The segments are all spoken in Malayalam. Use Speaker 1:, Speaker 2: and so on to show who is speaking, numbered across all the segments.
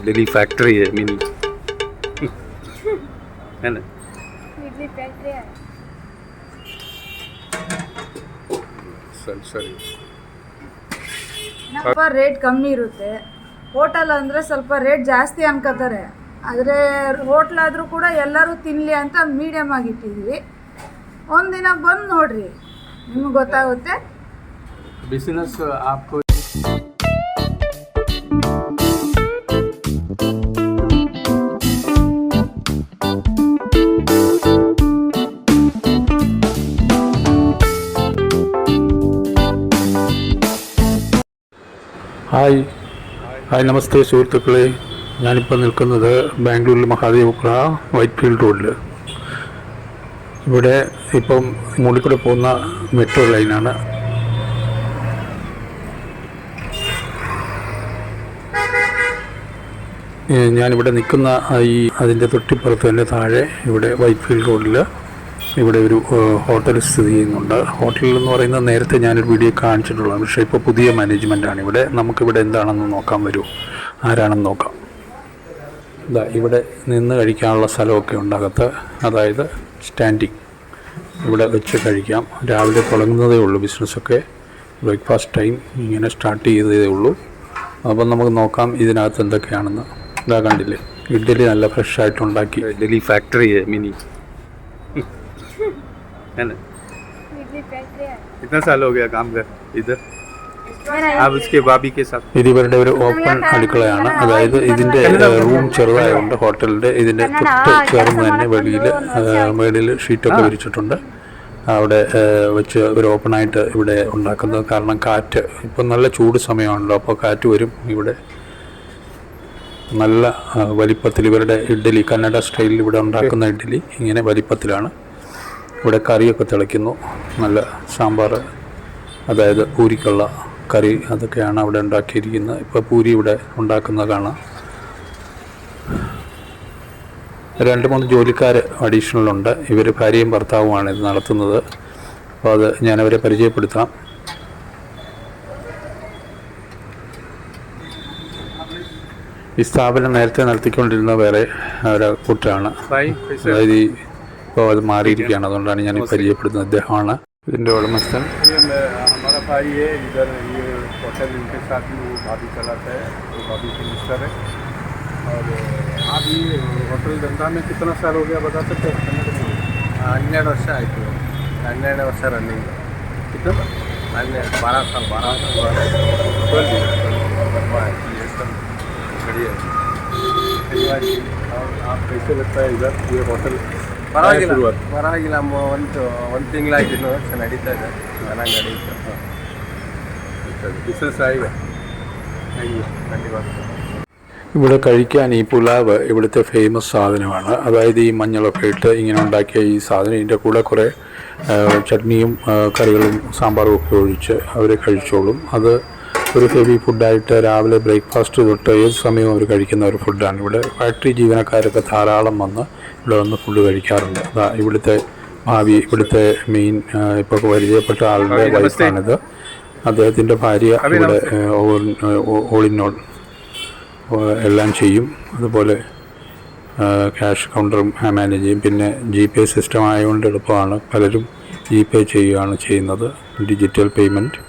Speaker 1: दिल्ली फैक्ट्री है मिनी है ना
Speaker 2: इडली फैक्ट्री है
Speaker 1: ಸರಿ
Speaker 3: ಸ್ವಲ್ಪ ರೇಟ್ ಕಮ್ಮಿ ಇರುತ್ತೆ. ಹೋಟೆಲ್ ಅಂದರೆ ಸ್ವಲ್ಪ ರೇಟ್ ಜಾಸ್ತಿ ಅನ್ಕೋತಾರೆ. ಆದರೆ ಹೋಟ್ಲಾದರೂ ಕೂಡ ಎಲ್ಲರೂ ತಿನ್ನಲಿ ಅಂತ ಮೀಡಿಯಮ್ ಆಗಿಟ್ಟಿದ್ವಿ. ಒಂದಿನ ಬಂದು ನೋಡ್ರಿ, ನಿಮ್ಗೆ ಗೊತ್ತಾಗುತ್ತೆ.
Speaker 1: बिजनेस आपको ഹായ് നമസ്തേ സുഹൃത്തുക്കളെ, ഞാനിപ്പോൾ നിൽക്കുന്നത് ബാംഗ്ലൂരിൽ മഹാദേവപുര വൈറ്റ് ഫീൽഡ് റോഡിൽ. ഇവിടെ ഇപ്പം മുകളിൽ കൂടെ പോകുന്ന മെട്രോ ലൈനാണ്. ഞാനിവിടെ നിൽക്കുന്ന അതിൻ്റെ തൊട്ടിപ്പുറത്ത് തന്നെ താഴെ ഇവിടെ വൈറ്റ് ഫീൽഡ് റോഡിൽ ഇവിടെ ഒരു ഹോട്ടൽ സ്ഥിതി ചെയ്യുന്നുണ്ട്. ഹോട്ടൽ എന്ന് പറയുന്നത് നേരത്തെ ഞാനൊരു വീഡിയോ കാണിച്ചിട്ടുള്ളതാണ്, പക്ഷേ ഇപ്പോൾ പുതിയ മാനേജ്മെൻറ്റാണ് ഇവിടെ. നമുക്കിവിടെ എന്താണെന്ന് നോക്കാൻ വരൂ, ആരാണെന്ന് നോക്കാം. ഇവിടെ നിന്ന് കഴിക്കാനുള്ള സ്ഥലമൊക്കെ ഉണ്ട് അകത്ത്, അതായത് സ്റ്റാൻഡിങ്. ഇവിടെ വെച്ച് കഴിക്കാം. രാവിലെ തുടങ്ങുന്നതേ ഉള്ളൂ ബിസിനസ്സൊക്കെ. ബ്രേക്ക്ഫാസ്റ്റ് ടൈം ഇങ്ങനെ സ്റ്റാർട്ട് ചെയ്തതേ ഉള്ളൂ. അപ്പം നമുക്ക് നോക്കാം ഇതിനകത്ത് എന്തൊക്കെയാണെന്ന്. ഇതാ കണ്ടില്ലേ, ഇഡ്ഡലി നല്ല ഫ്രഷായിട്ട് ഉണ്ടാക്കി.
Speaker 4: दिल्ली फैक्ट्री है मिनी है ना.
Speaker 2: इडली फैक्ट्री है
Speaker 4: कितना साल हो गया काम कर इधर आप उसके भाभी के साथ.
Speaker 1: ഇത് ഇവരുടെ ഒരു ഓപ്പൺ അടുക്കളയാണ്. അതായത് ഇതിൻ്റെ റൂം ചെറുതായതുകൊണ്ട് ഹോട്ടലിൻ്റെ ഇതിൻ്റെ തൊട്ട് ചേർന്ന് തന്നെ വെളിയിൽ ഷീറ്റൊക്കെ വിരിച്ചിട്ടുണ്ട്. അവിടെ വെച്ച് ഒരു ഓപ്പണായിട്ട് ഇവിടെ ഉണ്ടാക്കുന്നത്. കാരണം കാറ്റ്, ഇപ്പം നല്ല ചൂട് സമയമാണല്ലോ, അപ്പോൾ കാറ്റ് വരും. ഇവിടെ നല്ല വലിപ്പത്തിൽ ഇവരുടെ ഇഡ്ഡലി, കന്നഡ സ്റ്റൈലിൽ ഇവിടെ ഉണ്ടാക്കുന്ന ഇഡ്ഡലി ഇങ്ങനെ വലിപ്പത്തിലാണ്. ഇവിടെ കറിയൊക്കെ തിളയ്ക്കുന്നു, നല്ല സാമ്പാർ, അതായത് പൂരിക്കുള്ള കറി, അതൊക്കെയാണ് അവിടെ ഉണ്ടാക്കിയിരിക്കുന്നത്. ഇപ്പോൾ പൂരി ഇവിടെ ഉണ്ടാക്കുന്നത് കാണാം. 2-3 ജോലിക്കാർ അഡീഷണലുണ്ട്. ഇവർ ഭാര്യയും ഭർത്താവുമാണ് ഇത് നടത്തുന്നത്. അപ്പോൾ അത് ഞാനവരെ പരിചയപ്പെടുത്താം. ഈ സ്ഥാപനം നേരത്തെ നടത്തിക്കൊണ്ടിരുന്ന വേറെ ഒരു കൂട്ടാണ്. അതായത് ഇപ്പോൾ അത് മാറിയിരിക്കുകയാണ്, അതുകൊണ്ടാണ് ഞാൻ പരിചയപ്പെടുത്തുന്നത്. അദ്ദേഹമാണ് ഇതിൻ്റെ ഉടമസ്ഥൻ.
Speaker 4: हमारा भाई है इधर, ये होटल इनके साथ में वो भाभी चलाता है, वो भाभी के मिस्टर है. और आप ये होटल धंधा में कितना साल हो गया बता सकते हो? 12 ವರ್ಷ ಆಯಿತು. 12 ವರ್ಷ ರನ್ನಿಂಗ್. कितना 12 साल 12 बढ़िया. और आप कैसे लगता है इधर ये होटल? ಪರವಾಗಿಲ್ಲ ಒಂದು ತಿಂಗಳಾಯ್ತು, ಇನ್ನೂ ನಡೀತಾ ಇದೆ, ಚೆನ್ನಾಗಿ ನಡೆಯುತ್ತೆ. ಬಿಸ್ನೆಸ್ ಆಗಿದೆ ಖಂಡಿತ.
Speaker 1: ഇവിടെ കഴിക്കാൻ ഈ പുലാവ് ഇവിടുത്തെ ഫേമസ് സാധനമാണ്. അതായത് ഈ മഞ്ഞളൊക്കെ ഇട്ട് ഇങ്ങനെ ഉണ്ടാക്കിയ ഈ സാധനം, ഇതിൻ്റെ കൂടെ കുറേ ചട്നിയും കറികളും സാമ്പാറും ഒക്കെ ഒഴിച്ച് അവർ കഴിച്ചോളും. അത് ഒരു ഹെവി ഫുഡായിട്ട് രാവിലെ ബ്രേക്ക്ഫാസ്റ്റ് തൊട്ട് ഏത് സമയവും അവർ കഴിക്കുന്ന ഒരു ഫുഡാണ്. ഇവിടെ ഫാക്ടറി ജീവനക്കാരൊക്കെ ധാരാളം ഇവിടെ വന്ന് ഫുഡ് കഴിക്കാറുണ്ട്. ഇവിടുത്തെ ഭാവി, ഇവിടുത്തെ മെയിൻ ഇപ്പോൾ പരിചയപ്പെട്ട ആളുടെ വൈഫാണിത്. അദ്ദേഹത്തിൻ്റെ ഭാര്യ ഇവിടെ ഓൾ ഇൻ ഓൾ എല്ലാം ചെയ്യും. അതുപോലെ ക്യാഷ് കൗണ്ടറും മാനേജ് ചെയ്യും. പിന്നെ GPay സിസ്റ്റം ആയതുകൊണ്ട് എളുപ്പമാണ്, പലരും GPay ചെയ്യുന്നത്, ഡിജിറ്റൽ പേയ്മെൻറ്റ്.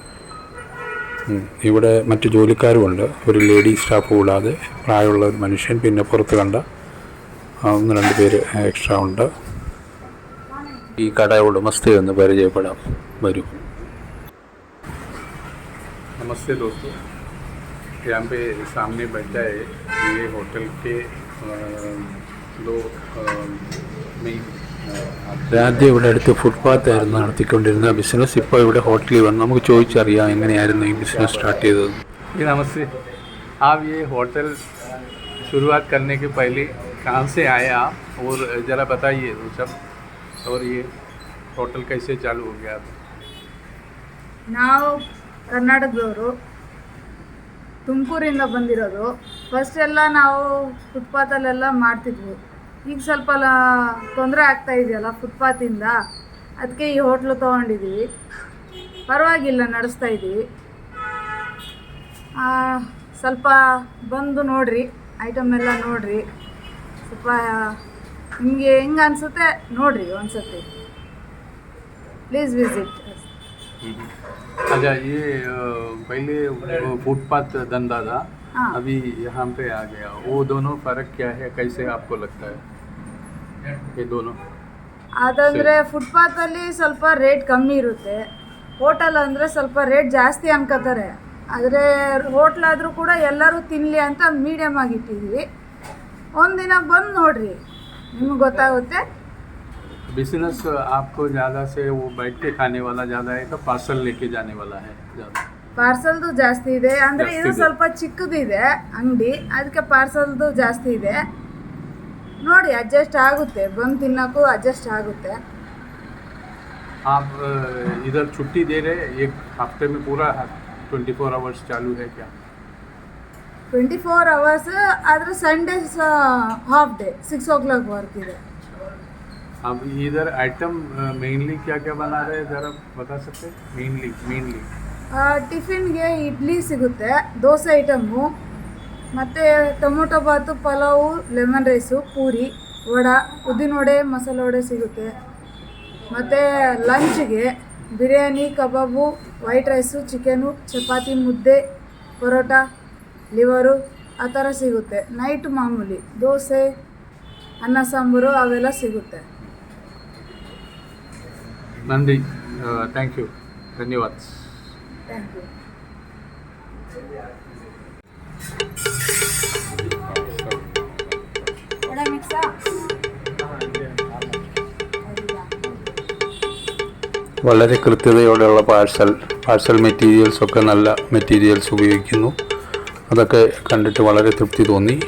Speaker 1: ഇവിടെ മറ്റ് ജോലിക്കാരുമുണ്ട്, ഒരു ലേഡി സ്റ്റാഫ് കൂടാതെ പ്രായമുള്ള ഒരു മനുഷ്യൻ, പിന്നെ പുറത്ത് കണ്ട 1-2 പേര് എക്സ്ട്രാ ഉണ്ട്. ഈ കട ഉടമസ്ഥയെ ഒന്ന് പരിചയപ്പെടാം, വരൂ.
Speaker 4: नमस्ते दोस्तों, यहाँ पे सामने बैठा है ये होटल के दो मेन.
Speaker 1: ആദ്യം ഇവിടെ അടുത്ത് ഫുട്പാത്തായിരുന്നു നടത്തിക്കൊണ്ടിരുന്ന ബിസിനസ്. ഇപ്പോൾ ഇവിടെ ഹോട്ടലിൽ വന്ന് നമുക്ക് ചോദിച്ചറിയാം എങ്ങനെയായിരുന്നു ഈ ബിസിനസ് സ്റ്റാർട്ട് ചെയ്തത്.
Speaker 4: नमस्ते, आप ये होटल शुरुआत करने के पहले कहाँ से आए आप, और ज़रा बताइए वो सब, और ये होटल कैसे चालू हो गया?
Speaker 3: ನಾವು ಕರ್ನಾಟಕದವರು, ತುಮಕೂರಿಂದ ಬಂದಿರೋದು. ಫಸ್ಟ್ ಎಲ್ಲ ನಾವು ಫುಟ್ಪಾತಲ್ಲೆಲ್ಲ ಮಾಡ್ತಿದ್ವಿ. ಈಗ ಸ್ವಲ್ಪ ತೊಂದರೆ ಆಗ್ತಾ ಇದೆಯಲ್ಲ ಫುಟ್ಪಾತಿಂದ, ಅದಕ್ಕೆ ಈ ಹೋಟ್ಲು ತೊಗೊಂಡಿದ್ದೀವಿ. ಪರವಾಗಿಲ್ಲ, ನಡೆಸ್ತಾ ಇದ್ದೀವಿ. ಸ್ವಲ್ಪ ಬಂದು ನೋಡ್ರಿ, ಐಟಮ್ ಎಲ್ಲ ನೋಡಿರಿ. ಸ್ವಲ್ಪ ನಿಮಗೆ ಹೆಂಗೆ ಅನಿಸುತ್ತೆ ನೋಡಿರಿ ಒಂದ್ಸತಿ. Please visit.
Speaker 4: अच्छा, ये पहले फुटपाथ धंधा था,
Speaker 3: हाँ.
Speaker 4: अभी यहाँ पे आ गया, वो दोनों फ़र्क क्या है, कैसे आपको लगता है ये दोनों?
Speaker 3: ಅದಂದರೆ ಫುಟ್ಪಾತಲ್ಲಿ ಸ್ವಲ್ಪ ರೇಟ್ ಕಮ್ಮಿ ಇರುತ್ತೆ, ಹೋಟೆಲ್ ಅಂದರೆ ಸ್ವಲ್ಪ ರೇಟ್ ಜಾಸ್ತಿ ಅನ್ಕೋತಾರೆ. ಆದರೆ ಹೋಟ್ಲಾದರೂ ಕೂಡ ಎಲ್ಲರೂ ತಿನ್ನಲಿ ಅಂತ ಮೀಡಿಯಮ್ ಆಗಿ ಇಟ್ಟಿದ್ದೀವಿ. ಒಂದಿನ ಬಂದು ನೋಡಿರಿ, ನಿಮ್ಗೆ ಗೊತ್ತಾಗುತ್ತೆ.
Speaker 4: बिजनेस आपको ज़्यादा से वो बैठ के खाने वाला ज़्यादा है तो पार्सल लेके जाने वाला है ज़्यादा?
Speaker 3: ಪಾರ್ಸಲ್ದು ಜಾಸ್ತಿ ಇದೆ. ಅಂದರೆ ಇದು
Speaker 4: ಜಾಸ್ತಿ ಇದೆ.
Speaker 3: ಸ್ವಲ್ಪ ಚಿಕ್ಕದಿದೆ ಅಂಗಡಿ, ಅದಕ್ಕೆ ಪಾರ್ಸಲ್ದು ಜಾಸ್ತಿ ಇದೆ. ನೋಡಿ, ಅಡ್ಜಸ್ಟ್ ಆಗುತ್ತೆ, ಬಂದು ತಿನ್ನೋಕ್ಕೂ ಅಡ್ಜಸ್ಟ್ ಆಗುತ್ತೆ.
Speaker 4: आप इधर छुट्टी दे रहे, एक हफ्ते में पूरा 24 आवर्स चालू है क्या?
Speaker 3: 24 ಅವರ್ಸ್, ಆದರೆ Sundays half day 6 o'clock work ಇದೆ.
Speaker 4: अब इधर आइटम मेनली क्या क्या बना रहे हैं, ज़रा बता सकते हैं? मेनली
Speaker 3: ಟಿಫಿನ್ಗೆ ಇಡ್ಲಿ ಸಿಗುತ್ತೆ, ದೋಸೆ ಐಟಮ್ಮು, ಮತ್ತು ಟೊಮೊಟೊ ಬಾತು, ಪಲಾವು, ಲೆಮನ್ ರೈಸು, ಪೂರಿ, ವಡ, ಉದ್ದಿನ ವಡೆ, ಮಸಾಲೆ ವಡೆ ಸಿಗುತ್ತೆ. ಮತ್ತು ಲಂಚ್ಗೆ ಬಿರಿಯಾನಿ, ಕಬಾಬು, ವೈಟ್ ರೈಸು, ಚಿಕನು, ಚಪಾತಿ, ಮುದ್ದೆ, ಪರೋಟ, ಲಿವರು ಆ ಥರ ಸಿಗುತ್ತೆ. ನೈಟ್ ಮಾಮೂಲಿ ದೋಸೆ, ಅನ್ನ ಸಾಂಬಾರು ಅವೆಲ್ಲ ಸಿಗುತ್ತೆ.
Speaker 4: नंदी, थैंक यू, धन्यवाद.
Speaker 3: Thank you. ವಡೆ ಮಿಕ್ಸಾ?
Speaker 1: വളരെ കൃത്യതയോടെയുള്ള പാഴ്സൽ മെറ്റീരിയൽസൊക്കെ നല്ല മെറ്റീരിയൽസ് ഉപയോഗിക്കുന്നു. അതൊക്കെ കണ്ടിട്ട് വളരെ തൃപ്തി തോന്നി.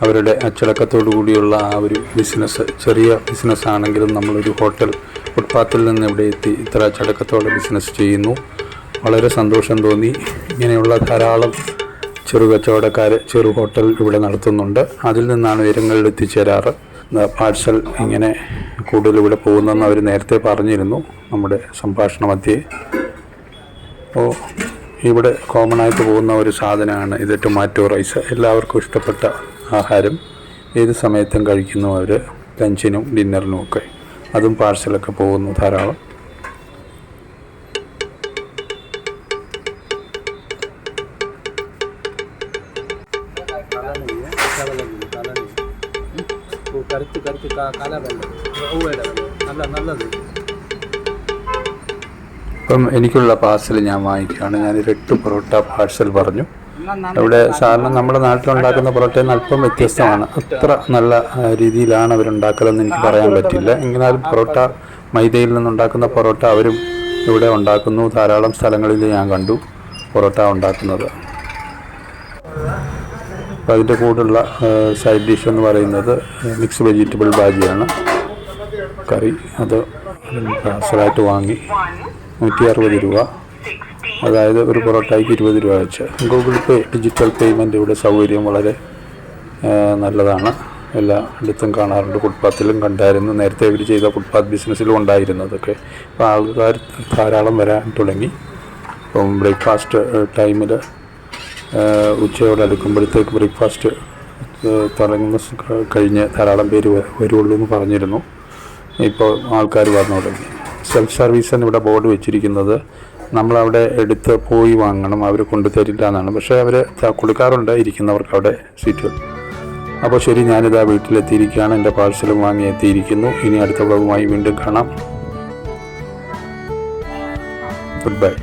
Speaker 1: അവരുടെ അച്ചടക്കത്തോടു കൂടിയുള്ള ആ ഒരു ബിസിനസ്, ചെറിയ ബിസിനസ് ആണെങ്കിലും നമ്മളൊരു ഹോട്ടൽ ഫുട്പാത്തിൽ നിന്ന് ഇവിടെ എത്തി ഇത്ര അച്ചടക്കത്തോടെ ബിസിനസ് ചെയ്യുന്നു. വളരെ സന്തോഷം തോന്നി. ഇങ്ങനെയുള്ള ധാരാളം ചെറു കച്ചവടക്കാർ ചെറു ഹോട്ടൽ ഇവിടെ നടത്തുന്നുണ്ട്. അതിൽ നിന്നാണ് ഉയരങ്ങളിൽ എത്തിച്ചേരാറ്. പാഴ്സൽ ഇങ്ങനെ കൂടുതൽ ഇവിടെ പോകുന്നതെന്ന് അവർ നേരത്തെ പറഞ്ഞിരുന്നു നമ്മുടെ സംഭാഷണ മധ്യേ. അപ്പോൾ ഇവിടെ കോമൺ ആയിട്ട് പോകുന്ന ഒരു സാധനമാണ് ഇത്, ടൊമാറ്റോ റൈസ്. എല്ലാവർക്കും ഇഷ്ടപ്പെട്ട ആഹാരം ഏത് സമയത്തും കഴിക്കുന്നു അവർ, ലഞ്ചിനും ഡിന്നറിനും ഒക്കെ. അതും പാഴ്സലൊക്കെ പോകുന്നു ധാരാളം. ഇപ്പം എനിക്കുള്ള പാഴ്സൽ ഞാൻ വാങ്ങിക്കുകയാണ്. ഞാനൊരു 8 പൊറോട്ട പാഴ്സൽ പറഞ്ഞു. ഇവിടെ സാധാരണ നമ്മുടെ നാട്ടിലുണ്ടാക്കുന്ന പൊറോട്ടയിൽ നിന്ന് അല്പം വ്യത്യസ്തമാണ്. അത്ര നല്ല രീതിയിലാണ് അവരുണ്ടാക്കലെന്ന് എനിക്ക് പറയാൻ പറ്റില്ല. എങ്ങനെയാലും പൊറോട്ട, മൈദയിൽ നിന്നുണ്ടാക്കുന്ന പൊറോട്ട അവരും ഇവിടെ ഉണ്ടാക്കുന്നു. ധാരാളം സ്ഥലങ്ങളിൽ ഞാൻ കണ്ടു പൊറോട്ട ഉണ്ടാക്കുന്നത്. അപ്പോൾ അതിൻ്റെ കൂടെയുള്ള സൈഡ് ഡിഷ് എന്ന് പറയുന്നത് മിക്സ് വെജിറ്റബിൾ ബാജിയാണ്, കറി. അത് പാഴ്സലായിട്ട് വാങ്ങി 160 രൂപ, അതായത് ഒരു പൊറോട്ടയ്ക്ക് 20 രൂപ വെച്ച്. ഗൂഗിൾ പേ, ഡിജിറ്റൽ പേയ്മെൻറ്റ് ഇവിടെ സൗകര്യം വളരെ നല്ലതാണ്. എല്ലായിടത്തും കാണാറുണ്ട്. ഫുട്പാത്തിലും കണ്ടായിരുന്നു, നേരത്തെ ഇവർ ചെയ്ത ഫുട്പാത്ത് ബിസിനസ്സിലും ഉണ്ടായിരുന്നതൊക്കെ. ഇപ്പോൾ ആൾക്കാർ ധാരാളം വരാൻ തുടങ്ങി. ഇപ്പം ബ്രേക്ക്ഫാസ്റ്റ് ടൈമിൽ ഉച്ചയോടടുക്കുമ്പോഴത്തേക്ക് ബ്രേക്ക്ഫാസ്റ്റ് കഴിഞ്ഞ് ധാരാളം പേര് വരുള്ളൂ എന്ന് പറഞ്ഞിരുന്നു. ഇപ്പോൾ ആൾക്കാർ വന്നു തുടങ്ങി. സെൽഫ് സർവീസാണ് ഇവിടെ ബോർഡ് വെച്ചിരിക്കുന്നത്. നമ്മളവിടെ എടുത്ത് പോയി വാങ്ങണം, അവർ കൊണ്ടുതരില്ല എന്നാണ്. പക്ഷേ അവർ കൊടുക്കാറുണ്ട് ഇരിക്കുന്നവർക്ക് അവിടെ സീറ്റുകൾ. അപ്പോൾ ശരി, ഞാനിതാ വീട്ടിലെത്തിയിരിക്കുകയാണ്. എൻ്റെ പാഴ്സലും വാങ്ങി എത്തിയിരിക്കുന്നു. ഇനി അടുത്ത വ്ളോഗുമായി വീണ്ടും കാണാം. Good bye.